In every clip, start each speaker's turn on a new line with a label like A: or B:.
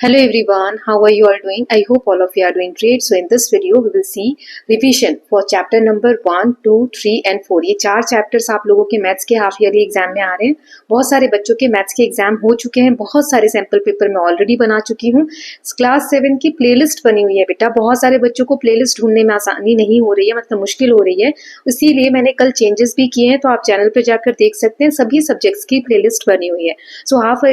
A: Hello everyone, how are you all doing? I hope all of you are doing great. So in this video we will see revision for chapter number 1, 2, 3 and 4. ये 4 chapters आप लोगों के maths के half yearly exam में आ रहे हैं। बहुत सारे बच्चों के मैथ्स के एग्जाम हो चुके हैं, बहुत सारे सैंपल पेपर मैं ऑलरेडी बना चुकी हूँ। क्लास 7 की प्लेलिस्ट बनी हुई है बेटा। बहुत सारे बच्चों को प्लेलिस्ट ढूंढने में आसानी नहीं हो रही है, मतलब मुश्किल हो रही है, इसीलिए मैंने कल चेंजेस भी किए हैं, तो आप चैनल पर जाकर देख सकते हैं। सभी सब्जेक्ट्स की प्लेलिस्ट बनी हुई है। सो हाफ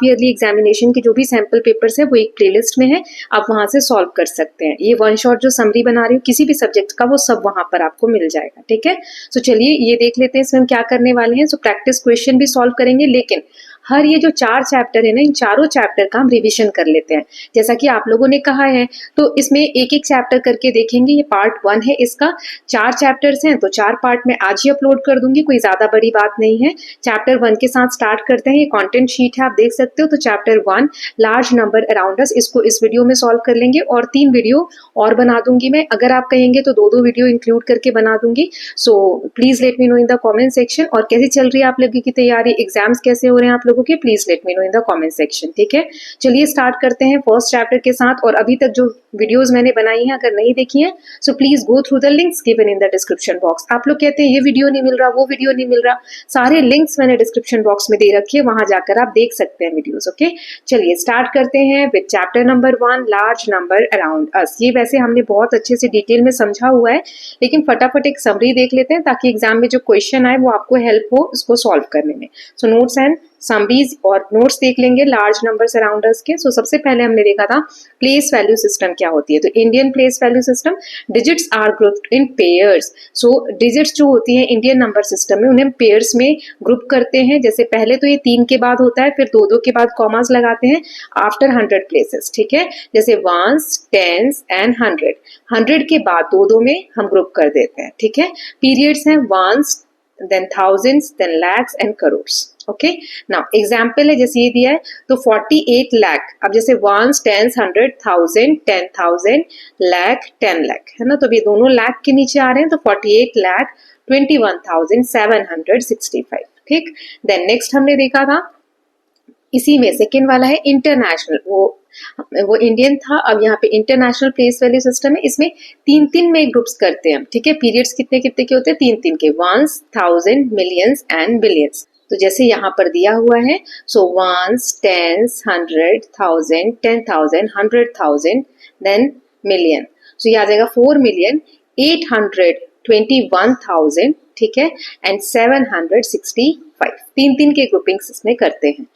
A: ईयरली एग्जामिनेशन के जो भी सैंपल पेपर है वो एक प्लेलिस्ट में है, आप वहां से सॉल्व कर सकते हैं। ये वन शॉट जो समरी बना रही हूँ किसी भी सब्जेक्ट का, वो सब वहां पर आपको मिल जाएगा। ठीक है, सो चलिए ये देख लेते हैं इसमें हम क्या करने वाले हैं। सो प्रैक्टिस क्वेश्चन भी सॉल्व करेंगे, लेकिन हर ये जो 4 चैप्टर है ना, इन चारों चैप्टर का हम रिवीजन कर लेते हैं जैसा कि आप लोगों ने कहा है। तो इसमें एक एक चैप्टर करके देखेंगे। ये पार्ट 1 है, इसका 4 चैप्टर्स हैं, तो 4 पार्ट में आज ही अपलोड कर दूंगी, कोई ज्यादा बड़ी बात नहीं है। चैप्टर 1 के साथ स्टार्ट करते हैं। ये कंटेंट शीट है, आप देख सकते हो। तो chapter 1 large number around us, इसको इस वीडियो में सॉल्व कर लेंगे और 3 वीडियो और बना दूंगी मैं। अगर आप कहेंगे तो 2-2 वीडियो इंक्लूड करके बना दूंगी। So please let me know in the comment section. और कैसी चल रही है आप लोगों की तैयारी, एग्जाम्स कैसे हो रहे हैं आप लोगों के, please let me know in the comment section. ठीक है, चलिए स्टार्ट करते हैं फर्स्ट चैप्टर के साथ। और अभी तक जो वीडियोस मैंने बनाई हैं अगर नहीं देखी हैं, so please go through the links given in the description box. आप लोग कहते हैं ये वीडियो नहीं मिल रहा, वो वीडियो नहीं मिल रहा, सारे लिंक्स मैंने डिस्क्रिप्शन बॉक्स में दे रखे हैं, वहां जाकर आप देख सकते हैं वीडियोस। ओके, चलिए स्टार्ट करते हैं with chapter number 1 large number around us. ये वैसे हमने बहुत अच्छे से डिटेल में समझा हुआ है, लेकिन फटाफट एक समरी देख लेते हैं ताकि एग्जाम में जो क्वेश्चन आए वो आपको हेल्प हो इसको सॉल्व करने में। सो नोट्स एंड समरीज और नोट्स देख लेंगे लार्ज नंबर्स अराउंड अस के। सो सबसे पहले हमने देखा था प्लेस वैल्यू सिस्टम क्या होती है। तो Indian place value system, digits are grouped in pairs. So digits जो होती हैं इंडियन नंबर सिस्टम में, उन्हें पेयर्स में ग्रुप करते हैं। जैसे पहले तो ये 3 के बाद होता है, फिर 2-2 के बाद कॉमास लगाते हैं आफ्टर 100 प्लेसेस। ठीक है, जैसे वंस, टेंस एंड 100। 100 के बाद 2-2 में हम ग्रुप कर देते हैं। ठीक है, पीरियड्स हैं ones, then thousands, then lakhs and crores. Okay, now example है जैसे ये दिया है तो 48 लाख। अब जैसे वंस, टेंस, 100, 1000, 10,000, लाख, 10 लाख है ना, तो ये दोनों लाख के नीचे आ रहे हैं, तो 48 लाख 21,765। ठीक, देन नेक्स्ट हमने देखा था इसी में सेकेंड वाला है इंटरनेशनल। वो इंडियन था, अब यहाँ पे इंटरनेशनल प्लेस वैल्यू सिस्टम है। इसमें 3-3 में ग्रुप्स करते हैं हम। ठीक है, पीरियड्स कितने कितने के होते हैं, 3-3 के, वंस, 1000, मिलियंस एंड बिलियंस। तो जैसे यहाँ पर दिया हुआ है, so ones, tens, 100, 1000, 10,000, 100,000, then million. So ये आ जाएगा 4,821,000। ठीक है, एंड 765। 3-3 के ग्रुपिंग्स इसमें करते हैं।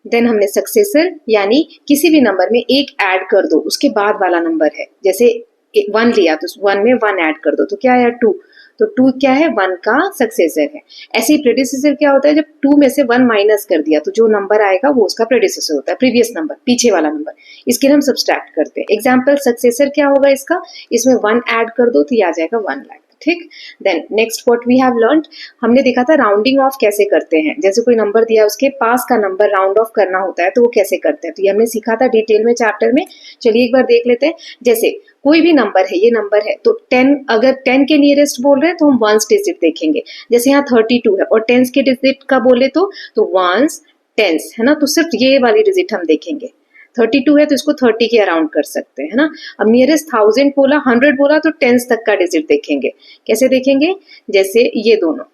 A: देन हमने सक्सेसर, यानी किसी भी नंबर में एक ऐड कर दो, उसके बाद वाला नंबर है। जैसे 1 लिया तो 1 में 1 ऐड कर दो, तो क्या है 2, तो 2 क्या है, 1 का सक्सेसर है। ऐसे ही प्रेडिसेसर क्या होता है, जब 2 में से 1 माइनस कर दिया तो जो नंबर आएगा वो उसका प्रेडिसेसर होता है, प्रीवियस नंबर, पीछे वाला नंबर, इसके हम सब्सट्रैक्ट करते हैं। एग्जाम्पल सक्सेसर क्या होगा इसका, इसमें 1 ऐड कर दो तो ये आ जाएगा 1 लाख। ठीक, then next what we have learned, हमने देखा था राउंडिंग ऑफ कैसे करते हैं। जैसे कोई नंबर दिया है उसके पास का नंबर राउंड ऑफ करना होता है, तो वो कैसे करते हैं, तो ये हमने सीखा था डिटेल में चैप्टर में। चलिए एक बार देख लेते हैं। जैसे कोई भी नंबर है, ये नंबर है, तो 10, अगर 10 के नियरेस्ट बोल रहे हैं तो हम वंस डिजिट देखेंगे। जैसे यहाँ 32 है और टेंस के डिजिट का बोले तो वंस, टेंस है ना, तो सिर्फ ये वाली डिजिट हम देखेंगे। 32 है तो इसको 30 के अराउंड कर सकते हैं, है ना। अब नियरेस्ट 1000 बोला, 100 बोला, तो टेंस तक का डिजिट देखेंगे। कैसे देखेंगे, जैसे ये दोनों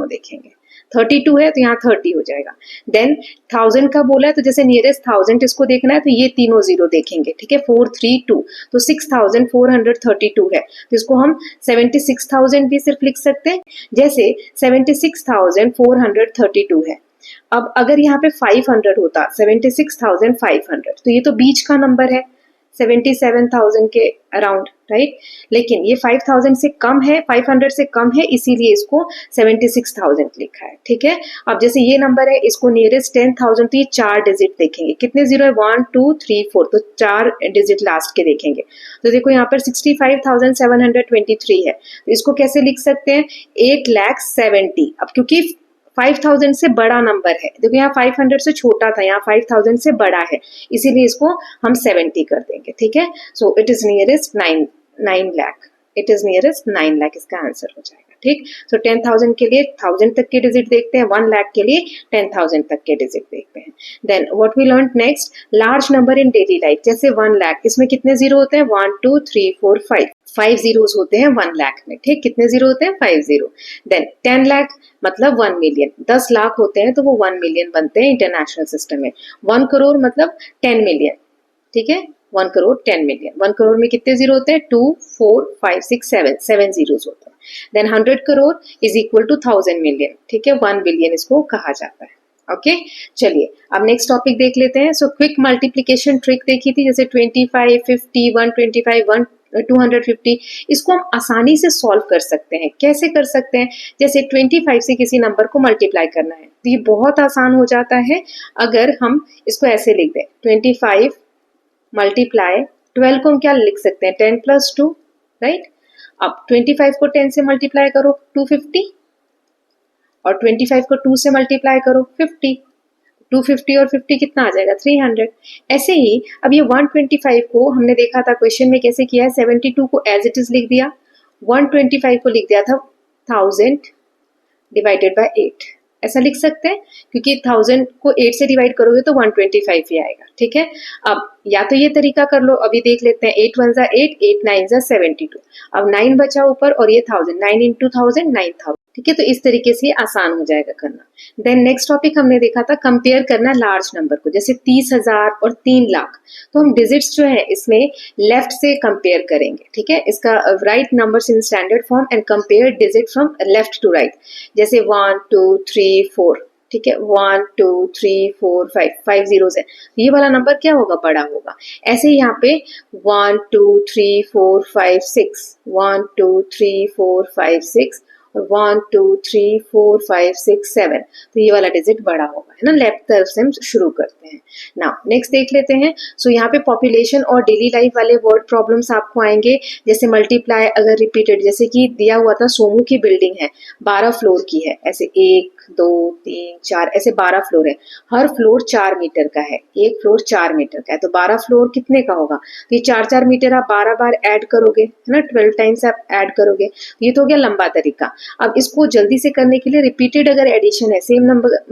A: देखेंगे। 32 है तो यहाँ 30 हो जाएगा। देन 1000 का बोला है तो जैसे नियरेस्ट 1000 इसको देखना है तो ये तीनों 0 देखेंगे। ठीक है, 432, तो 6432 है, तो इसको हम 76,000 भी सिर्फ लिख सकते हैं। जैसे 76,432 है। अब अगर यहाँ पे 500 होता, 76,500, तो ये तो बीच का नंबर है 77,000 के अराउंड, राइट। लेकिन ये 5,000 से कम है, 500 से कम है, इसीलिए इसको 76,000 लिखा है। ठीक है, अब जैसे ये नंबर है, इसको नियरेस्ट 10,000, तो ये 4 डिजिट देखेंगे। कितने 0 है, 1 2 3 4, तो 4 डिजिट लास्ट के देखेंगे। तो देखो यहाँ पर 65,723 है, तो इसको कैसे लिख सकते हैं, 8,70,000। अब क्योंकि 5,000 से बड़ा नंबर है, देखो यहाँ 500 से छोटा था, यहाँ 5,000 से बड़ा है, इसीलिए इसको हम 70 कर देंगे। ठीक है, so it is nearest 9 lakh, it is nearest 9 lakh, इसका आंसर हो जाएगा। ठीक। सो 10,000 के लिए 1000 तक के डिजिट देखते हैं, 1 लाख के लिए 10,000 तक के डिजिट देखते हैं। Then what we learn next, large number in daily life, जैसे 1 लाख, इसमें कितने जीरो होते हैं, 1 2 3 4 5 जीरोस होते हैं 1 लाख में, ठीक। कितने जीरो होते हैं, 5 जीरो। देन 10 लाख मतलब 1 मिलियन, 10 लाख होते हैं तो वो 1 मिलियन बनते हैं इंटरनेशनल सिस्टम में। 1 करोड़ मतलब 10 मिलियन, ठीक है, 1 करोड़ 10 मिलियन। 1 करोड़ में कितने जीरो होते हैं, 2 4 5 6 7 जीरोस होते हैं। Then 100 crore is equal to 1000 million, ठीक है, 1 बिलियन इसको कहा जाता है। ओके चलिए अब नेक्स्ट टॉपिक देख लेते हैं। सो क्विक मल्टीप्लिकेशन ट्रिक देखी थी, जैसे 25 50 125 250, इसको हम आसानी से सॉल्व कर सकते हैं। कैसे कर सकते हैं, जैसे 25 से किसी नंबर को मल्टीप्लाई करना है तो ये बहुत आसान हो जाता है अगर हम इसको ऐसे लिख दें, 25 मल्टीप्लाई 12 को हम क्या लिख सकते हैं, 10 प्लस 2, राइट। अब 25 को 10 से मल्टीप्लाई करो 250, और 25 को 2 से मल्टीप्लाई करो 50, 250 और 50 कितना आ जाएगा, 300। ऐसे ही अब ये 125 को हमने देखा था क्वेश्चन में कैसे किया है, 72 को एज इट इज लिख दिया, 125 को लिख दिया था 1000 डिवाइडेड बाय 8, ऐसा लिख सकते हैं क्योंकि 1000 को 8 से डिवाइड करोगे तो 125 ही आएगा, ठीक है। अब या तो ये तरीका कर लो, अभी देख लेते हैं, 8 1 8 8 9 72, अब 9 बचा ऊपर और ये 1000, 9 इंटू 1000 9000, ठीक है। तो इस तरीके से आसान हो जाएगा करना। देन नेक्स्ट टॉपिक हमने देखा था कंपेयर करना लार्ज नंबर को, जैसे 30,000 और 3 लाख, तो हम डिजिट्स जो है इसमें लेफ्ट से कंपेयर करेंगे, ठीक है। इसका write numbers in standard form and compare digit from left to right, जैसे 1 2 3 4, ठीक है, 1 2 3 4 5 जीरोस है, ये वाला नंबर क्या होगा, बड़ा होगा। ऐसे ही यहाँ पे 1 2 3 4 5 6, 1 2 3 4 5 6 और 1 2 3 4 5 6 7, तो ये वाला डिजिट बड़ा होगा, है ना। लेफ्ट तरफ से हम शुरू करते हैं। नाउ नेक्स्ट देख लेते हैं। सो यहाँ पे पॉपुलेशन और डेली लाइफ वाले वर्ड प्रॉब्लम्स आपको आएंगे, जैसे मल्टीप्लाई अगर रिपीटेड, जैसे कि दिया हुआ था सोमू की बिल्डिंग है 12 फ्लोर की है, ऐसे 1 2 3 4 ऐसे 12 फ्लोर है, हर फ्लोर 4 मीटर का है, एक फ्लोर 4 मीटर का है, तो 12 फ्लोर कितने का होगा, तो ये 4 मीटर आप 12 बार ऐड करोगे, है ना, 12 टाइम्स आप ऐड करोगे, ये तो हो गया लंबा तरीका। अब इसको जल्दी से करने के लिए रिपीटेड अगर एडिशन है, सेम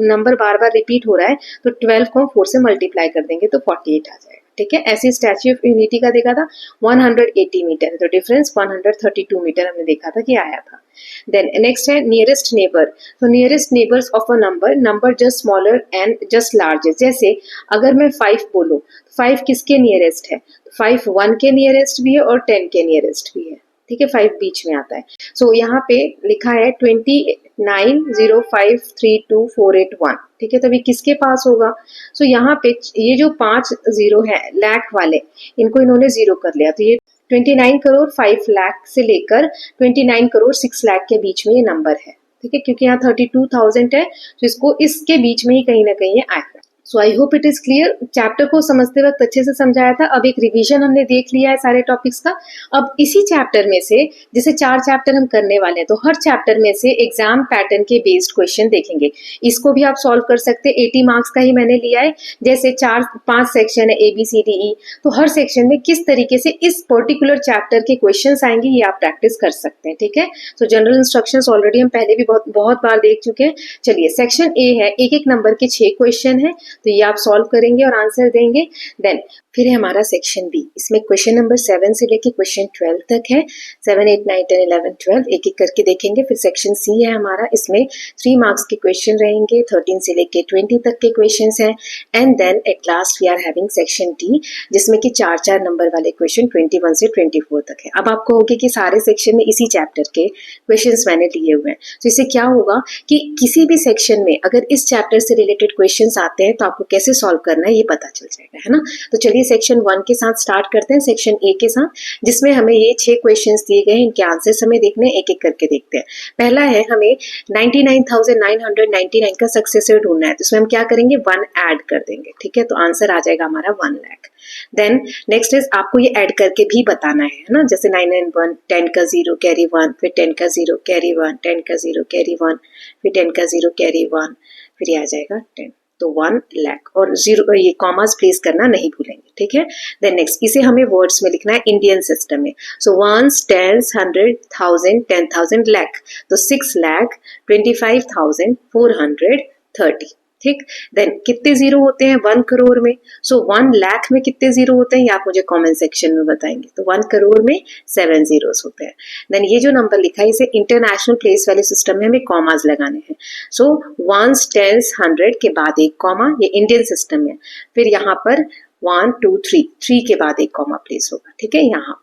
A: नंबर बार बार रिपीट हो रहा है, तो 12 को हम 4 से मल्टीप्लाई कर देंगे तो 48 आ जाएगा, ठीक है। ऐसे स्टैच्यू ऑफ यूनिटी का देखा था 180 मीटर है, तो डिफरेंस 132 मीटर हमने देखा था कि आया था। देन नेक्स्ट है नियरेस्ट नेबर, तो nearest neighbours of a number just smaller and just largest, जैसे अगर मैं 5 बोलूं, 5 किसके नियरेस्ट है, 5 1 के नियरेस्ट भी है और 10 के नियरेस्ट भी है, ठीक है, 5 बीच में आता है। सो यहाँ पे लिखा है 29,05,32,481, ठीक है, तभी किसके पास होगा। सो यहाँ पे ये जो 5 जीरो है लाख वाले, इनको इन्होंने जीरो कर लिया, तो ये 29 करोड़ 5 लाख से लेकर 29 करोड़ 6 लाख के बीच में ये नंबर है, ठीक है, क्योंकि यहाँ 32,000 है तो इसको इसके बीच में ही कहीं ना कहीं आएगा। So I hope it is clear. Chapter को समझते वक्त अच्छे से समझाया था। अब एक रिवीजन हमने देख लिया है सारे टॉपिक्स का। अब इसी चैप्टर में से, जैसे 4 चैप्टर हम करने वाले हैं, तो हर चैप्टर में से एग्जाम पैटर्न के बेस्ड क्वेश्चन देखेंगे। इसको भी आप सॉल्व कर सकते हैं, 80 मार्क्स का ही मैंने लिया है। जैसे 5 सेक्शन है ABCDE, तो हर सेक्शन में किस तरीके से इस पर्टिकुलर चैप्टर के क्वेश्चन आएंगे ये आप प्रैक्टिस कर सकते हैं, ठीक है। तो जनरल इंस्ट्रक्शंस ऑलरेडी हम पहले भी बहुत बार देख चुके हैं। चलिए सेक्शन A है, एक नंबर के 6 क्वेश्चन है, तो ये आप सॉल्व करेंगे और आंसर देंगे। देन फिर है हमारा सेक्शन बी, इसमें क्वेश्चन नंबर 7 से लेके क्वेश्चन 12 तक है। 7 8 9 10 11 12 एक एक करके देखेंगे। फिर सेक्शन सी है हमारा, इसमें 3 मार्क्स के क्वेश्चन रहेंगे, 13 से लेके 20 तक के क्वेश्चन हैं। And then at last we are having section D, जिसमें कि 4 नंबर वाले क्वेश्चन 21 से 24 तक है। अब आपको होगा कि सारे सेक्शन में इसी चैप्टर के क्वेश्चन मैंने लिए हुए हैं, तो इससे क्या होगा कि किसी भी सेक्शन में अगर इस चैप्टर से रिलेटेड क्वेश्चन आते हैं तो आपको कैसे सॉल्व करना है ये पता चल जाएगा, है ना। तो चलिए सेक्शन 1 के साथ स्टार्ट करते हैं, सेक्शन ए के साथ, जिसमें हमें ये 6 क्वेश्चंस दिए गए हैं, इनके आंसर्स हमें देखने, एक एक करके देखते हैं। पहला है हमें 99,999 का सक्सेसर ढूंढना है, तो इसमें हम क्या करेंगे, 1 ऐड कर देंगे, ठीक है, तो आंसर आ जाएगा हमारा 1 लाख। देन नेक्स्ट इज आपको ये ऐड करके भी बताना है ना, जैसे 9 and 1, 10 का 0 कैरी 1, फिर 10 का 0 कैरी 1, 10 का 0 कैरी 1, फिर 10 का 0 कैरी 1, फिर ये आ जाएगा 10, तो 1 लाख। और 0 ये कॉमास प्लेस करना नहीं भूलेंगे, ठीक है। देन नेक्स्ट, इसे हमें वर्ड्स में लिखना है इंडियन सिस्टम में। सो वंस, टेंस, 100, 1000, 10,000, लाख, तो 6,25,430, ठीक। देन कितने जीरो होते हैं 1 करोड़ में? सो 1 लाख में कितने जीरो होते हैं ये आप मुझे कमेंट सेक्शन में बताएंगे। तो 1 करोड़ में 7 जीरोस होते हैं। देन ये जो नंबर लिखा है इसे इंटरनेशनल प्लेस वैल्यू सिस्टम में हमें कॉमास लगाने हैं। सो वंस, टेंस, 100 के बाद एक कॉमा, ये इंडियन सिस्टम में। फिर यहाँ पर 1 2 3 के बाद एक कॉमा प्लेस होगा, ठीक है, यहाँ पर।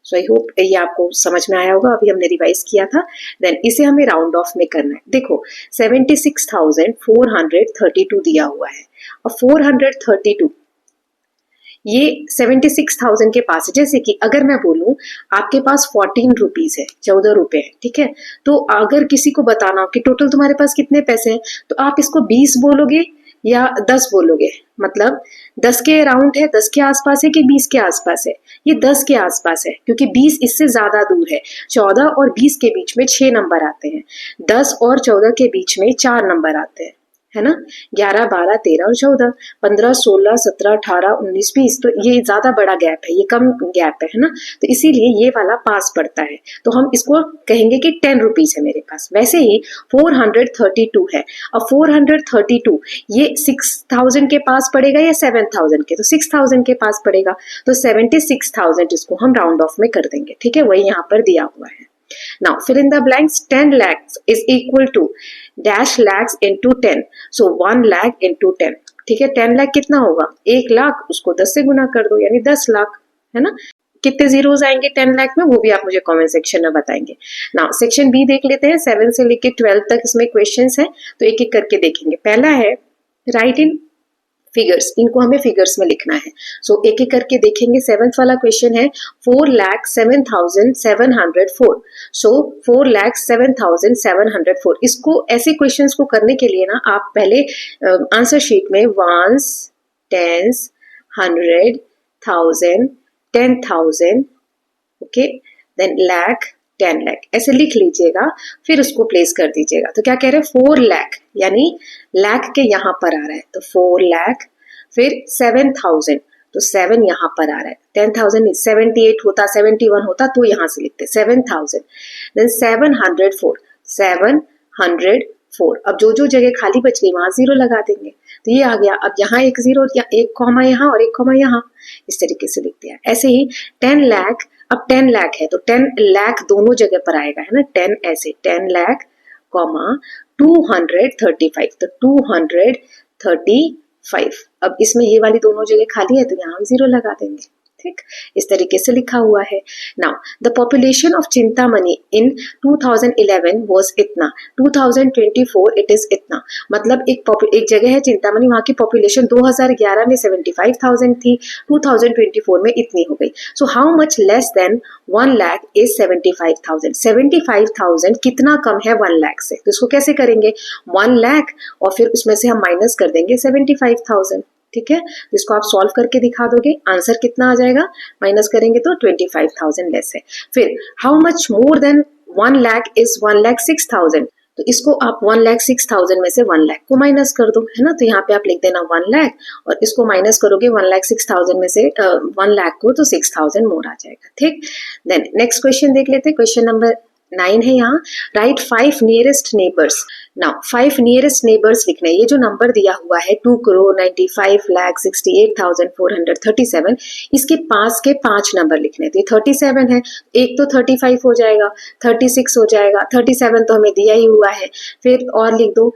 A: सो आई होप ये आपको समझ में आया होगा, अभी हमने रिवाइज किया था। देन इसे हमें राउंड ऑफ में करना है। देखो 76,432 दिया हुआ है और 432 ये 76,000 के पास है। जैसे कि अगर मैं बोलूं आपके पास 14 रुपीज है, 14 रुपए है, ठीक है, तो अगर किसी को बताना हो कि टोटल तुम्हारे पास कितने पैसे हैं, तो आप इसको 20 बोलोगे या 10 बोलोगे? मतलब 10 के अराउंड है, 10 के आसपास है कि 20 के आसपास है? ये 10 के आसपास है, क्योंकि 20 इससे ज्यादा दूर है। 14 और 20 के बीच में 6 नंबर आते हैं, 10 और 14 के बीच में 4 नंबर आते हैं, है ना। 11, 12, 13 और 14, 15, 16, 17, 18, 19, 20, तो ये ज्यादा बड़ा गैप है, ये कम गैप है ना। तो इसीलिए ये वाला पास पड़ता है, तो हम इसको कहेंगे कि 10 रुपीज है मेरे पास। वैसे ही 432 है, अब 432 ये 6,000 के पास पड़ेगा या 7,000 के? तो 6,000 के पास पड़ेगा, तो 76,000 इसको हम राउंड ऑफ में कर देंगे, ठीक है, वही यहाँ पर दिया हुआ है। Now fill in the blanks. 10 lakhs is equal to dash lakhs into 10. So 1 lakh into 10. ठीक है, 10 लाख कितना होगा? 1 लाख, उसको 10 से गुना कर दो यानी 10 लाख, है ना। कितने जीरोस आएंगे 10 लाख में वो भी आप मुझे कमेंट सेक्शन में बताएंगे। नाउ सेक्शन बी देख लेते हैं। 7 से लेके 12 तक इसमें क्वेश्चंस हैं, तो एक एक करके देखेंगे। पहला है राइट इन फिगर्स, इनको हमें फिगर्स में लिखना है। सो एक एक करके देखेंगे। 7th वाला क्वेश्चन है 4,07,704। सो 4,07,704, इसको ऐसे क्वेश्चंस को करने के लिए ना आप पहले आंसर शीट में ones, tens, 100, 1000, 10,000, okay, then lakh, 10 lakh ऐसे लिख लीजिएगा, फिर उसको प्लेस कर दीजिएगा। तो क्या कह रहे हैं 4 लाख, यानी लाख के यहाँ पर आ रहा है तो 4 लाख, फिर 7,000 तो 7 यहाँ पर आ रहा है, 10,000 78 होता, 71 होता तो यहाँ से लिखते 7,000, देन 704, 704। अब जो जो जगह खाली बच गई वहां जीरो लगा देंगे, तो ये आ गया। अब यहाँ एक जीरो, एक कॉमा यहाँ और एक कॉमा यहाँ, इस तरीके से लिखते हैं। ऐसे ही 10 लाख, अब 10 लाख है तो 10 लाख दोनों जगह पर आएगा, है ना। 10 ऐसे 10 लाख कॉमा 235, तो 235। अब इसमें ये वाली दोनों जगह खाली है तो यहाँ हम जीरो लगा देंगे, ठीक, इस तरीके से लिखा हुआ है। Now the population of Chintamani in 2011 was इतना, 2024 इट इज इतना। मतलब एक जगह है चिंतामणि, वहां की पॉपुलेशन 2011 में 75,000 थी, 2024 में इतनी हो गई। So how much less than 1 lakh is 75,000। 75,000 कितना कम है 1 लाख से? तो इसको कैसे करेंगे? 1 लाख और फिर उसमें से हम माइनस कर देंगे 75,000, ठीक है। इसको आप सॉल्व करके दिखा दोगे, आंसर कितना आ जाएगा? माइनस करेंगे तो 25,000 लेस है। फिर how much more than 1 lakh is 1,06,000। तो इसको आप 1,06,000 में से 1 लाख को माइनस कर दो, है ना। तो यहाँ पे आप लिख देना 1 लाख और इसको माइनस करोगे 1,06,000 में से 1 लाख को, तो 6,000 मोर आ जाएगा, ठीक। देन नेक्स्ट क्वेश्चन देख लेते हैं। क्वेश्चन नंबर 9 है यहाँ, right 5 nearest neighbours. Now 5 nearest neighbours लिखने, ये जो नंबर दिया हुआ है 2,95,68,437, इसके पास के 5 नंबर लिखने थे। 37 है, एक तो 35 हो जाएगा, 36 हो जाएगा, 37 तो हमें दिया ही हुआ है, फिर और लिख दो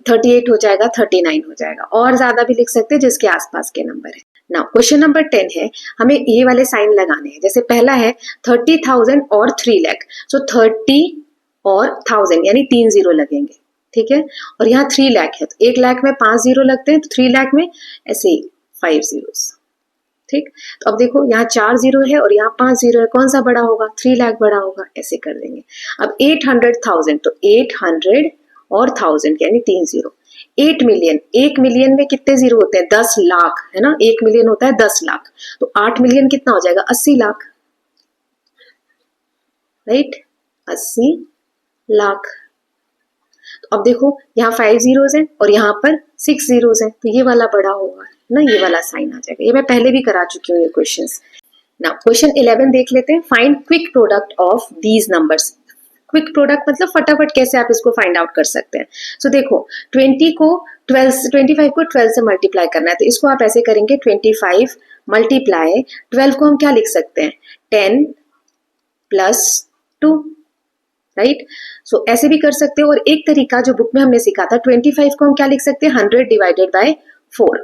A: 38 हो जाएगा, 39 हो जाएगा, और ज्यादा भी लिख सकते हैं जिसके आसपास के नंबर है। नाउ क्वेश्चन नंबर 10 है, हमें ये वाले साइन लगाने हैं। जैसे पहला है 30,000 और 3 लाख, सो 30 और 1000 यानी 3 जीरो लगेंगे, ठीक है। और यहाँ 3 लाख है तो 1 लाख में 5 जीरो लगते हैं, तो 3 लाख में ऐसे ही 5 जीरोस, ठीक। तो अब देखो यहाँ 4 जीरो है और यहाँ 5 जीरो है, कौन सा बड़ा होगा? 3 लाख बड़ा होगा, ऐसे कर देंगे। अब 800,000 तो 800 और 1000 यानी 3 जीरो। 8 मिलियन, 1 मिलियन में कितने जीरो होते हैं? 10 लाख, है ना। 1 मिलियन होता है 10 लाख, तो 8 मिलियन कितना हो जाएगा? 80 लाख, राइट, 80 लाख। तो तो अब देखो यहाँ 5 zeros हैं और यहाँ पर 6 zeros हैं, तो ये वाला बड़ा होगा ना, ये वाला साइन आ जाएगा। ये मैं पहले भी करा चुकी हूँ ये क्वेश्चंस। नाउ क्वेश्चन 11 देख लेते हैं। Find quick product of these numbers. Quick product मतलब फटाफट कैसे आप इसको फाइंड आउट कर सकते हैं। सो देखो 25 को 12 से मल्टीप्लाई करना है, तो इसको आप ऐसे करेंगे 25 मल्टीप्लाई 12 को हम क्या लिख सकते हैं 10 प्लस 2, राइट। सो ऐसे भी कर सकते हो। और एक तरीका जो बुक में हमने सीखा था 25 को हम क्या लिख सकते हैं 100 डिवाइडेड बाय 4।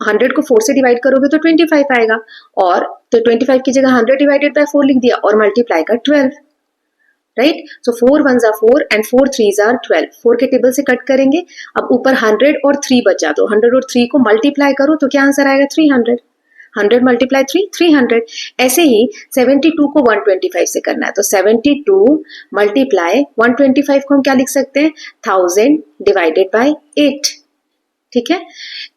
A: 100 को 4 से डिवाइड करोगे तो 25 आएगा, और तो 25 की जगह 100 डिवाइडेड बाय 4 लिख दिया और मल्टीप्लाई का 12, right. So 4 1 are 4 and 4 3 are 12। 4 के टेबल से कट करेंगे, अब ऊपर 100 और 3 बचा, तो 100 और 3 को मल्टीप्लाई करो तो क्या आंसर आएगा 300। 100 मल्टीप्लाई 3 300। ऐसे ही 72 को 125 से करना है, तो 72 मल्टीप्लाई 125 को हम क्या लिख सकते हैं 1000 डिवाइडेड बाय 8, ठीक है,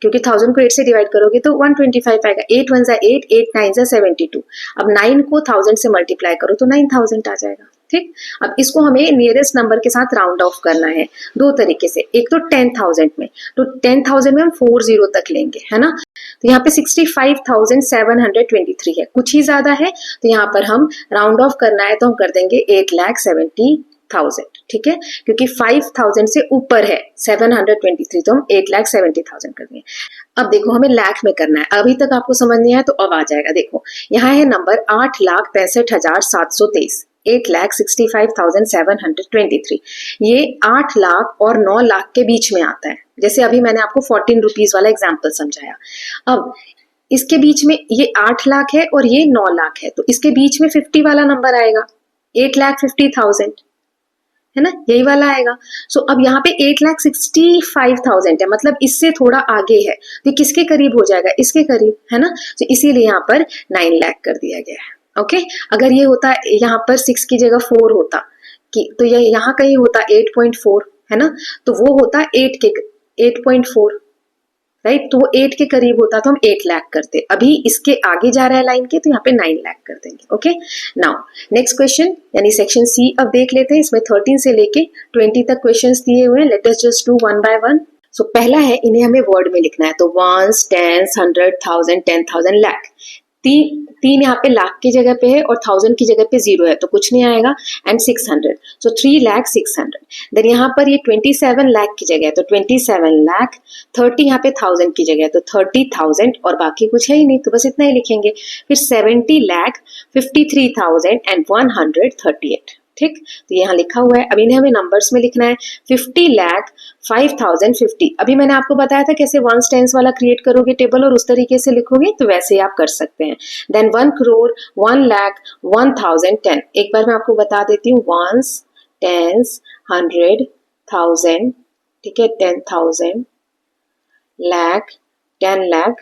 A: क्योंकि 1000 को 8 से डिवाइड करोगे तो 125 आएगा। 8 1 are 8, 8 9 are 72। अब 9 को 1000 से मल्टीप्लाई करो तो 9000 आ जाएगा, ठीक। अब इसको हमें नियरेस्ट नंबर के साथ राउंड ऑफ करना है दो तरीके से। एक तो 10,000 में, तो 10,000 में हम 40 तक लेंगे, है ना। तो यहाँ पे 65,723 है, कुछ ही ज्यादा है, तो यहाँ पर हम राउंड ऑफ करना है तो हम कर देंगे 8,70,000, ठीक है, क्योंकि 5,000 से ऊपर है 723, तो हम 8,70,000 कर देंगे। अब देखो हमें लाख में करना है, अभी तक आपको समझ नहीं आया तो अब आ जाएगा। देखो यहाँ है नंबर 8,65,723, 8,65,723। ये 8 लाख और 9 लाख के बीच में आता है, जैसे अभी मैंने आपको 14 रुपीज वाला एग्जाम्पल समझाया। अब इसके बीच में ये 8 लाख है और ये 9 लाख है, तो इसके बीच में 50 वाला नंबर आएगा, 8,50,000, है ना, यही वाला आएगा। सो अब यहाँ पे 8,65,000 है, मतलब इससे थोड़ा आगे है, तो किसके करीब हो जाएगा, इसके करीब, है ना। तो इसीलिए यहाँ पर 9 लाख कर दिया गया है। ओके, अगर ये होता यहाँ पर 6 की जगह 4 होता कि, तो ये यहाँ कहीं होता 8.4, है ना, तो वो होता 8.4, राइट, तो वो 8 के करीब होता तो हम 8 लाख करते। अभी इसके आगे जा रहा है लाइन के, तो यहाँ पे 9 लाख कर देंगे। ओके, नाउ नेक्स्ट क्वेश्चन यानी सेक्शन सी अब देख लेते हैं। इसमें 13 से लेके 20 तक क्वेश्चंस दिए हुए हैं। Let us just do one by one. So पहला है, इन्हें हमें वर्ड में लिखना है, तो वंस, टेंस, 100, 1000, 10,000, लाख। तीन यहाँ पे लाख की जगह पे है और 1000 की जगह पे 0 है, तो कुछ नहीं आएगा। And 600, so 3,600,000। देन यहाँ पर ये 27 लाख की जगह है, तो 27 लाख। 30 यहाँ पे 1000 की जगह है, तो 30,000, और बाकी कुछ है ही नहीं, तो बस इतना ही लिखेंगे। फिर 70,53,138, ठीक, तो यहाँ लिखा हुआ है। अब इन्हें हमें नंबर्स में लिखना है। 50,05,050। अभी मैंने आपको बताया था कैसे वंस टेंस वाला क्रिएट करोगे टेबल और उस तरीके से लिखोगे, तो वैसे ही आप कर सकते हैं। Then 1 crore, 1 lakh, 1,000, 10। एक बार मैं आपको बता देती हूँ, वंस, टेंस, 100, 1000, ठीक है, 10,000, लाख, 10 लाख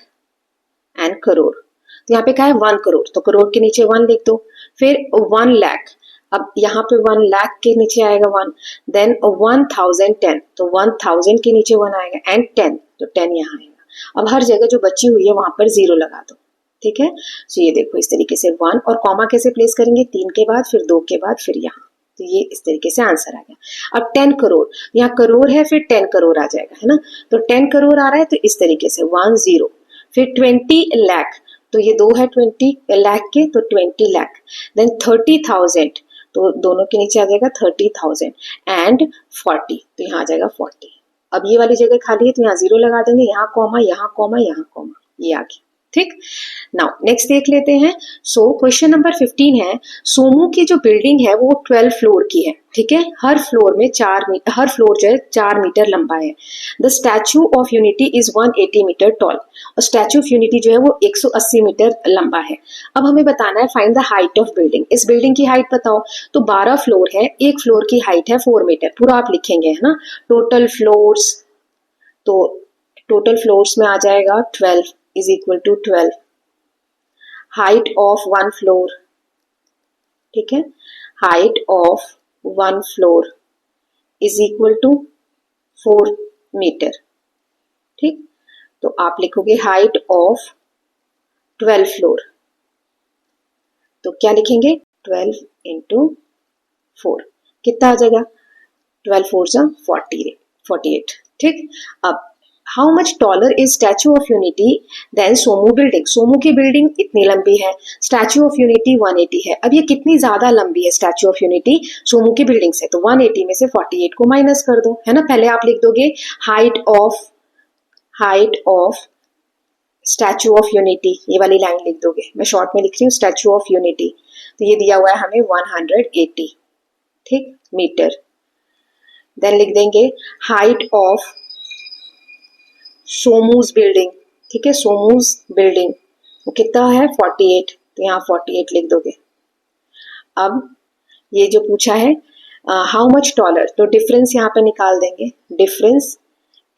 A: एंड करोड़। तो यहाँ पे क्या है 1 करोड़, तो करोड़ के नीचे 1 लिख दो। फिर 1 लाख, अब यहाँ पे 1 लाख के नीचे आएगा 1। देन 1,000, 10, तो 1,000 के नीचे 1 आएगा, एंड 10, तो 10 यहाँ आएगा। अब हर जगह जो बची हुई है वहां पर 0 लगा दो, ठीक है। सो ये देखो इस तरीके से 1, और कॉमा कैसे प्लेस करेंगे, 3 के बाद, फिर 2 के बाद, फिर यहाँ, तो ये इस तरीके से आंसर आ गया। अब 10 करोड़, यहाँ करोड़ है, फिर 10 करोड़ आ जाएगा, है ना। तो 10 करोड़ आ रहा है, तो इस तरीके से 1 0। फिर 20 लाख, तो ये 2 है 20 लाख के, तो 20 लाख। देन 30,000, तो दोनों के नीचे आ जाएगा 30,000 एंड 40, तो यहाँ आ जाएगा 40। अब ये वाली जगह खाली है, तो यहाँ 0 लगा देंगे, यहाँ कॉमा, यहाँ कॉमा, यहाँ कॉमा, ये आ गया, ठीक। नाउ नेक्स्ट देख लेते हैं। सो क्वेश्चन नंबर 15 है, सोमू की जो बिल्डिंग है वो 12 फ्लोर की है, ठीक है। हर फ्लोर में 4 मीटर, हर फ्लोर जो है 4 मीटर लंबा है। The Statue of Unity is 180 metre tall, और स्टैचू ऑफ यूनिटी जो है वो 180 मीटर लंबा है। अब हमें बताना है find the height of building. इस बिल्डिंग की हाइट बताओ। तो 12 फ्लोर है, एक फ्लोर की हाइट है 4 मीटर, पूरा आप लिखेंगे, है ना। टोटल फ्लोर्स, तो टोटल फ्लोर्स में आ जाएगा 12 is equal to 12। Height of 1 floor, ठीक है, height of 1 floor is equal to 4 metre, ठीक। तो आप लिखोगे हाइट ऑफ 12 फ्लोर, तो क्या लिखेंगे 12 इंटू 4, कितना आ जाएगा 12 4 जा 48। ठीक, अब how much taller is Statue of Unity than Somu building. Somu की बिल्डिंग इतनी लंबी है, स्टैचू ऑफ यूनिटी 180 है। अब ये कितनी ज्यादा लंबी है स्टैचू ऑफ यूनिटी सोमू की बिल्डिंग से, तो 180 में से 48 को माइनस कर दो, है ना। पहले आप लिख दोगे height of statute of unity, ये वाली लाइन लिख दोगे, मैं शॉर्ट में लिख रही हूँ स्टैचू ऑफ यूनिटी, तो ये दिया हुआ है हमें 180, ठीक, मीटर। देन लिख देंगे हाइट ऑफ सोमूज बिल्डिंग, ठीक है, सोमूज बिल्डिंग वो कितना है 48, तो यहाँ 48 लिख दोगे। अब ये जो पूछा है हाउ मच टॉलर, तो डिफरेंस यहाँ पे निकाल देंगे, डिफरेंस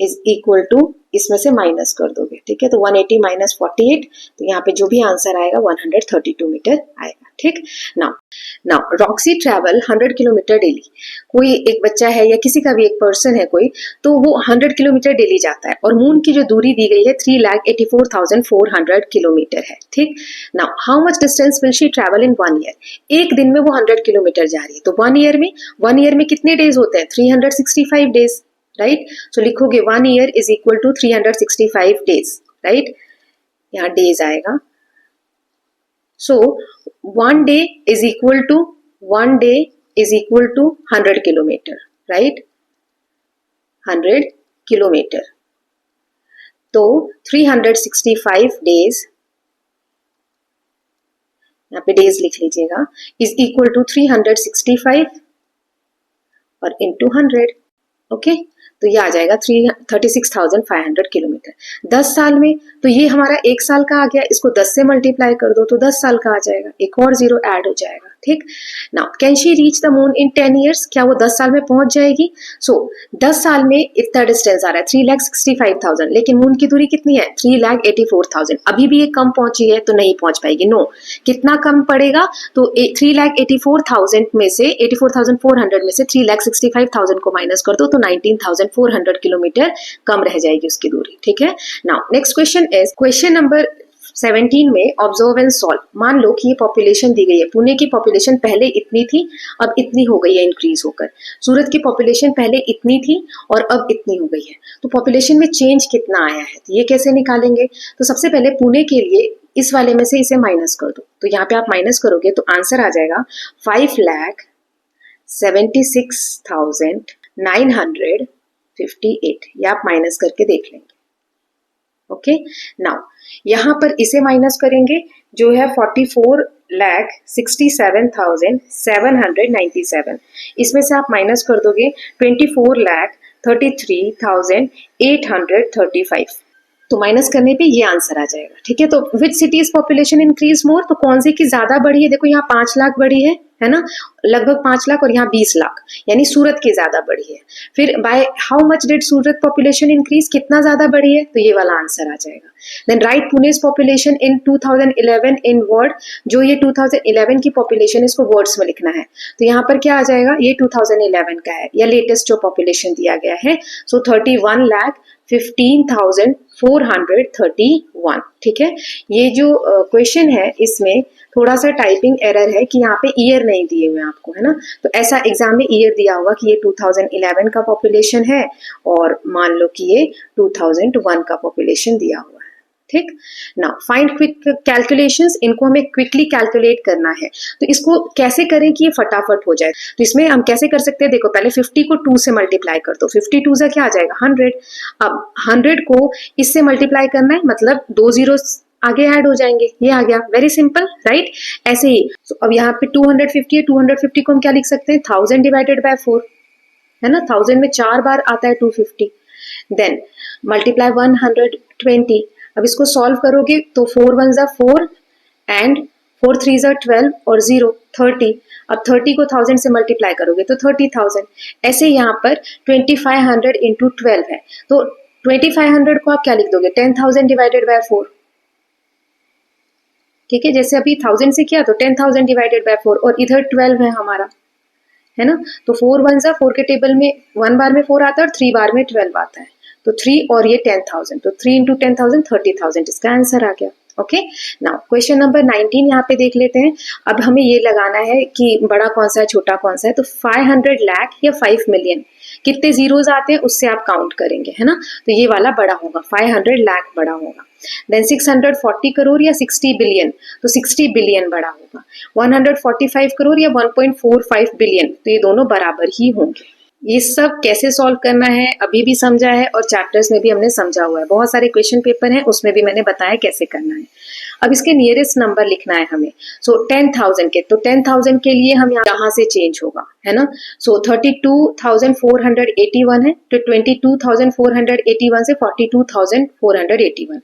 A: इज इक्वल टू, इसमें से माइनस कर दोगे, ठीक है, तो 180 माइनस 48, तो यहाँ पे जो भी आंसर आएगा 132 मीटर आएगा। ठीक, now Roxy travel 100 kilometre daily. कोई एक बच्चा है या किसी का भी एक पर्सन है कोई, तो वो 100 किलोमीटर डेली जाता है और मून की जो दूरी दी गई है 3,84,400 किलोमीटर है। ठीक, now how much distance will she travel in 1 year. एक दिन में वो 100 किलोमीटर जा रही है, तो 1 ईयर में कितने डेज होते हैं 365 डेज, राइट। सो लिखोगे 1 year is equal to 365 days, right, यहाँ डेज आएगा। So 1 day is equal to 100 kilometre, right, 100 kilometre. तो 365 डेज, यहाँ पे डेज लिख लीजिएगा, इज इक्वल टू 365 और इंटू 100, ओके, तो ये आ जाएगा 36,500 किलोमीटर। 10 साल में, तो ये हमारा 1 साल का आ गया, इसको 10 से मल्टीप्लाई कर दो तो 10 साल का आ जाएगा, एक और 0 ऐड हो जाएगा। ठीक, now can she reach the moon in 10 years, क्या वो 10 साल में पहुंच जाएगी। सो 10 साल में इतना डिस्टेंस आ रहा है 3,65,000, लेकिन मून की दूरी कितनी है 3,84,000, अभी भी ये कम पहुंची है तो नहीं पहुंच पाएगी। नो, कितना कम पड़ेगा, तो 3,84,000 में से 84,400 में से 3,65,000 को माइनस कर दो तो 19,400 किलोमीटर कम रह जाएगी उसकी दूरी। ठीक है, now next question is question number 17 में ऑब्जर्व एंड सॉल्व। मान लो कि ये पॉपुलेशन दी गई है, पुणे की पॉपुलेशन पहले इतनी थी अब इतनी हो गई है इंक्रीज होकर, सूरत की पॉपुलेशन पहले इतनी थी और अब इतनी हो गई है, तो पॉपुलेशन में चेंज कितना आया है, तो ये कैसे निकालेंगे। तो सबसे पहले पुणे के लिए इस वाले में से इसे माइनस कर दो, तो यहाँ पे आप माइनस करोगे तो आंसर आ जाएगा 5,76,958, ये आप माइनस करके देख लेंगे। ओके, नाउ यहां पर इसे माइनस करेंगे जो है 44,67,797, इसमें से आप माइनस कर दोगे 24,33,835, तो माइनस करने पे ये आंसर आ जाएगा। ठीक है, तो विच सिटीज पॉपुलेशन इंक्रीज मोर, तो कौन सी की ज्यादा बढ़ी है, देखो यहाँ 5 लाख बढ़ी है ना, लगभग 5 लाख, और यहाँ 20 लाख, यानी सूरत की ज्यादा बढ़ी है। फिर by how much did Surat population increase, कितना ज्यादा बढ़ी है, तो ये वाला आंसर आ जाएगा। Then write Pune's population in 2011 in word, जो ये 2011 की पॉपुलेशन है इसको वर्ड्स में लिखना है, तो यहाँ पर क्या आ जाएगा, ये 2011 का है या लेटेस्ट जो पॉपुलेशन दिया गया है, सो 31,15,431। ठीक है, ये जो क्वेश्चन है इसमें थोड़ा सा टाइपिंग एरर है कि यहाँ पे ईयर नहीं दिए हुए आपको, है ना, तो ऐसा एग्जाम में ईयर दिया होगा कि ये 2011 का पॉपुलेशन है और मान लो कि ये 2001 का पॉपुलेशन दिया हुआ है। ठीक, नाउ फाइंड क्विक कैलकुलेशंस, इनको हमें क्विकली कैलकुलेट करना है, तो इसको कैसे करें कि ये फटाफट हो जाए। तो इसमें हम कैसे कर सकते हैं, देखो पहले 50 को 2 से मल्टीप्लाई कर दो, 52 से क्या आ जाएगा 100। अब 100 को इससे मल्टीप्लाई करना है, मतलब 2 जीरो आगे ऐड हो जाएंगे, ये आ गया, वेरी सिंपल, राइट। ऐसे ही तो अब यहाँ पे 250 है, 250 को हम क्या लिख सकते हैं 1000 डिवाइडेड बाय 4, है ना, 1000 में 4 बार आता है 250, देन मल्टीप्लाई 120। अब इसको सॉल्व करोगे तो 4 1 जा 4 एंड 4 3 जा 12 और 0 30। अब 30 को 1000 से मल्टीप्लाई करोगे तो 30,000। ऐसे यहाँ पर 2500 इंटू 12 है, तो 2500 को आप क्या लिख दोगे 10,000 डिवाइडेड बाय 4। ठीक है, जैसे अभी 1000 से किया तो 10,000 डिवाइडेड बाय 4, और इधर 12 है हमारा, है ना, तो 4 1 जा 4 के टेबल में 1 बार में 4 आता है और 3 बार में 12 आता है, तो 3 और ये 10,000, तो 3 इंटू 10,000 30,000, इसका आंसर आ गया। ओके, नाउ क्वेश्चन नंबर 19 यहाँ पे देख लेते हैं। अब हमें ये लगाना है कि बड़ा कौन सा है छोटा कौन सा है। तो 500 लाख या 5 मिलियन, कितने जीरोज आते हैं उससे आप काउंट करेंगे, है ना। तो ये वाला बड़ा होगा, 500 लाख बड़ा होगा। देन 640 करोड़ या 60 बिलियन, तो 60 बिलियन बड़ा होगा। 145 करोड़ या 1.45 बिलियन, तो ये दोनों बराबर ही होंगे। ये सब कैसे सॉल्व करना है अभी भी समझा है और चैप्टर्स में भी हमने समझा हुआ है। बहुत सारे क्वेश्चन पेपर हैं, उसमें भी मैंने बताया कैसे करना है। अब इसके नियरेस्ट नंबर लिखना है हमें। सो 10,000 के, तो 10,000 के लिए हम यहाँ से चेंज होगा, है ना। सो 32,481 है, तो 22,481 से 42,481,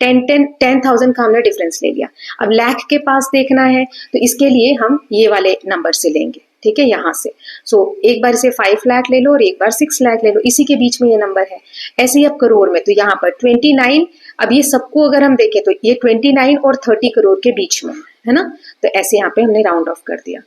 A: 10,000 का हमने डिफरेंस ले लिया। अब लाख के पास देखना है, तो इसके लिए हम ये वाले नंबर से लेंगे, ठीक है, यहाँ से। सो एक बार इसे 5 लाख ले लो और एक बार 6 लाख ले लो, इसी के बीच में ये नंबर है। ऐसे ही अब करोड़ में, तो यहाँ पर 29, अब ये सबको अगर हम देखें तो ये 29 और 30 करोड़ के बीच में है ना। तो ऐसे यहाँ पे हमने राउंड ऑफ कर दिया।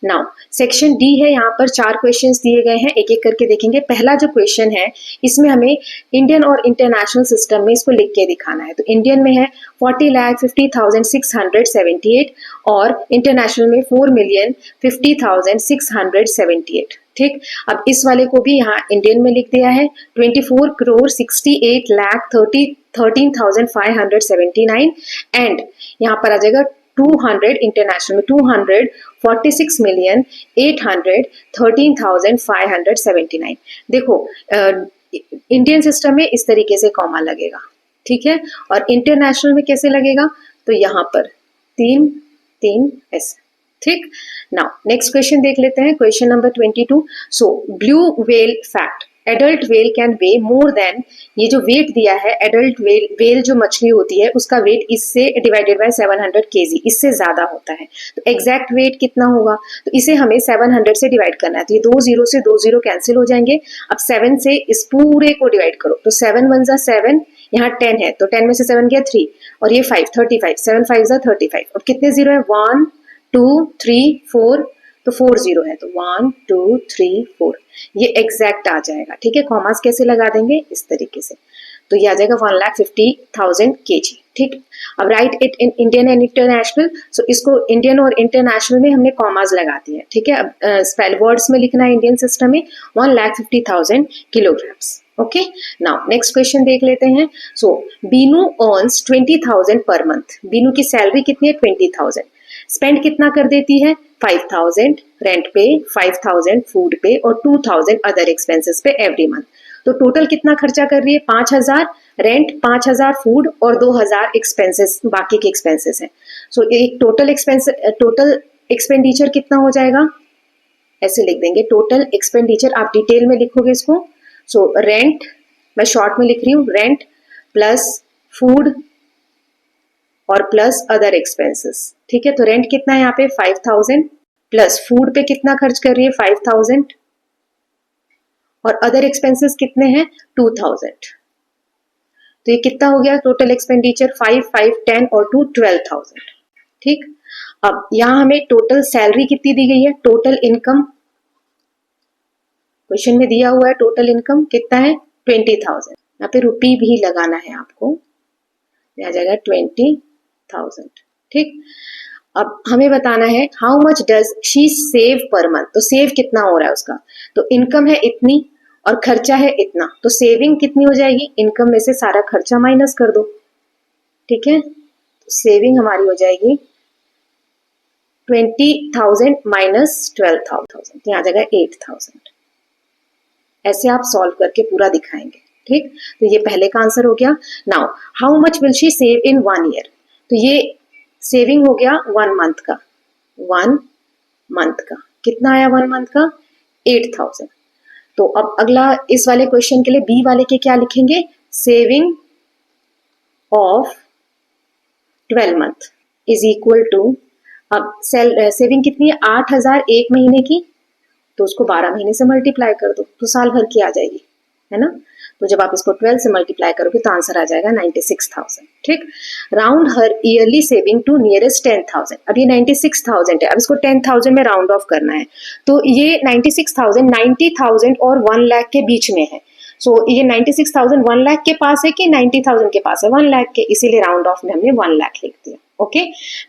A: नाउ सेक्शन डी है, यहाँ पर 4 क्वेश्चंस दिए गए हैं, एक एक करके देखेंगे। पहला जो क्वेश्चन है इसमें हमें इंडियन और इंटरनेशनल सिस्टम में इसको लिख के दिखाना है। तो इंडियन में है 40,50,678 और इंटरनेशनल में 4,50,678, ठीक। अब इस वाले को भी यहाँ इंडियन में लिख दिया है, 24,68,13,579 एंड यहाँ पर आ जाएगा 200 इंटरनेशनल में 246,813,579। देखो इंडियन सिस्टम में इस तरीके से कॉमा लगेगा, ठीक है, और इंटरनेशनल में कैसे लगेगा, तो यहाँ पर 3 ऐसे, ठीक। नाउ नेक्स्ट क्वेश्चन देख लेते हैं, question number 22। So blue whale fact, adult whale can way more than, ये जो वेट दिया है एडल्ट व्हेल जो मछली होती है उसका वेट इससे डिवाइडेड बाय 700 kg, इससे ज्यादा होता है। तो एग्जैक्ट वेट कितना होगा, तो इसे हमें 700 से डिवाइड करना है। तो ये 2 0 से 2 0 कैंसिल हो जाएंगे। अब 7 से इस पूरे को डिवाइड करो, तो 7 1 जा 7, यहाँ 10 है तो 10 में से 7 गया 3 और ये 5, 35, 7 5 जा 35। अब कितने जीरो है, 1 2 3 4, तो 4 0 है, तो 1 2 3 4, ये एग्जैक्ट आ जाएगा, ठीक है। कॉमास कैसे लगा देंगे, इस तरीके से, तो ये आ जाएगा 1,50,000 kg, ठीक। अब write it in Indian and international, so इसको इंडियन और इंटरनेशनल में हमने कॉमास लगा दिए, ठीक है। अब स्पेल वर्ड्स में लिखना है इंडियन सिस्टम में 1,50,000 kilograms, okay. Now next question देख लेते हैं। सो Binu earns 20,000 per month, Binu की सैलरी कितनी है 20,000, स्पेंड कितना कर देती है 5,000 रेंट पे, 5,000 फूड पे और 2,000 अदर एक्सपेंसेस पे एवरी मंथ। तो टोटल कितना खर्चा कर रही है, 5,000 रेंट, 5,000 फूड और 2,000 एक्सपेंसेस, बाकी के एक्सपेंसेस हैं। सो एक टोटल एक्सपेंडिचर कितना हो जाएगा, ऐसे लिख देंगे टोटल एक्सपेंडिचर, आप डिटेल में लिखोगे इसको। सो रेंट, मैं शॉर्ट में लिख रही हूँ, रेंट प्लस फूड और प्लस अदर एक्सपेंसेस, ठीक है। तो रेंट कितना है यहाँ पे 5,000 प्लस फूड पे कितना खर्च कर रही है 5,000 और अदर एक्सपेंसेस कितने हैं 2,000। तो ये कितना हो गया टोटल एक्सपेंडिचर, 5 5 10 और 2 12,000, ठीक। अब यहाँ हमें टोटल सैलरी कितनी दी गई है, टोटल इनकम क्वेश्चन में दिया हुआ है, टोटल इनकम कितना है 20,000, यहाँ पे रुपी भी लगाना है आपको, आ जाएगा 20,000, ठीक। अब हमें बताना है how much does she save per month, तो सेव कितना हो रहा है उसका, तो इनकम है इतनी और खर्चा है इतना, तो सेविंग कितनी हो जाएगी, इनकम में से सारा खर्चा माइनस कर दो, ठीक है। तो सेविंग हमारी हो जाएगी 20,000 माइनस 12,000, यहाँ आ जाएगा 8,000। ऐसे आप सॉल्व करके पूरा दिखाएंगे, ठीक। तो ये पहले का आंसर हो गया। Now how much will she save in 1 year, तो ये सेविंग हो गया 1 मंथ का, 1 मंथ का कितना आया 1 मंथ का 8,000। तो अब अगला इस वाले क्वेश्चन के लिए बी वाले के क्या लिखेंगे, saving of 12 month is equal to, अब सेविंग कितनी है 8,000 एक महीने की, तो उसको 12 महीने से मल्टीप्लाई कर दो तो साल भर की आ जाएगी, है ना। तो जब आप इसको 12 से मल्टीप्लाई करोगे तो आंसर आ जाएगा 96,000, ठीक। Round her yearly saving to nearest 10,000, अब ये 96,000 है, अब इसको 10,000 में राउंड ऑफ करना है, तो ये 96,000 90,000 और 1 लाख के बीच में है, सो ये 96,000 1 लाख के पास है कि 90,000 के पास है? 1 लाख के, इसीलिए राउंड ऑफ में हमने 1 लाख लिख दिया. Okay,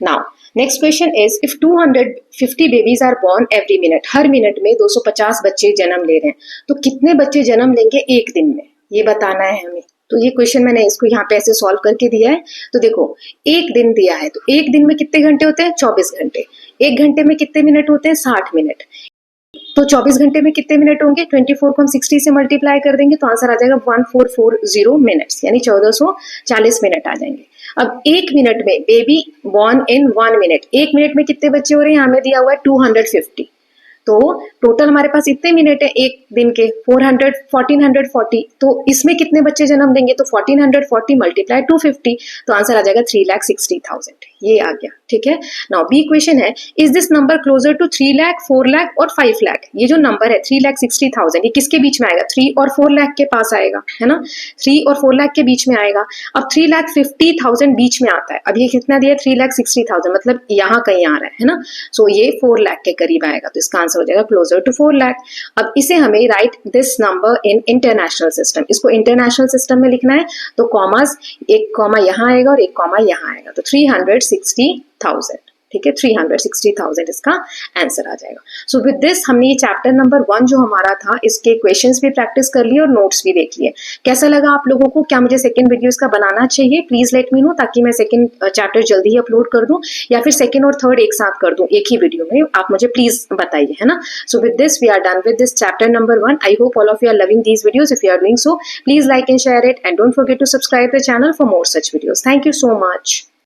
A: now next question is if 250 babies are born every minute, हर मिनट में 250 बच्चे जन्म ले रहे हैं, तो कितने बच्चे जन्म लेंगे एक दिन में, ये बताना है हमें. तो ये क्वेश्चन मैंने इसको यहाँ पे ऐसे सॉल्व करके दिया है. तो देखो, एक दिन दिया है, तो एक दिन में कितने घंटे होते हैं? 24 घंटे. एक घंटे में कितने मिनट होते हैं? 60 मिनट. तो 24 घंटे में कितने मिनट होंगे? 24 को हम 60 से मल्टीप्लाई कर देंगे तो आंसर आ जाएगा 1440 मिनट्स, यानी 1440 मिनट आ जाएंगे. अब एक मिनट में बेबी बॉर्न इन 1 मिनट, एक मिनट में कितने बच्चे हो रहे हैं? हमें दिया हुआ है 250. तो टोटल हमारे पास इतने मिनट है एक दिन के, 1440. तो इसमें कितने बच्चे जन्म देंगे? तो 1440 मल्टीप्लाई 250, तो आंसर आ जाएगा 3,60,000. ये आ गया. ठीक है. नाउ बी क्वेश्चन है, is this number closer to 3 lakh, 4 lakh और 5 लाख? ये जो नंबर है 3,60,000, ये किसके बीच में आएगा? 3 और 4 लाख के पास आएगा, है ना. 3 और 4 लाख के बीच में आएगा. अब 3,50,000 बीच में आता है. अब ये कितना दिया? 3,60,000, मतलब यहाँ कहीं आ रहा है ना. सो ये 4 लाख के करीब आएगा, तो इसका आंसर हो जाएगा क्लोजर टू 4 लाख. अब इसे हमें right this number in international system, इसको इंटरनेशनल सिस्टम में लिखना है. तो कॉमास, एक कॉमा यहाँ आएगा और एक कॉमा यहाँ आएगा, तो 360,000. ठीक है, 360,000 इसका आंसर आ जाएगा. सो विद दिस हमने ये चैप्टर नंबर 1 जो हमारा था, इसके क्वेश्चंस भी प्रैक्टिस कर लिए और नोट्स भी देख लिए. कैसा लगा आप लोगों को? क्या मुझे सेकंड वीडियो इसका बनाना चाहिए? प्लीज लेट मी नो, ताकि मैं सेकंड चैप्टर जल्दी ही अपलोड कर दूं, या फिर सेकंड और थर्ड एक साथ कर दूं एक ही वीडियो में. आप मुझे प्लीज बताइए, है ना. So with this we are done with this chapter number 1. I hope all of you are loving these videos. If you are doing so, please like and share it, and don't forget to subscribe the channel for more such videos. Thank you so much.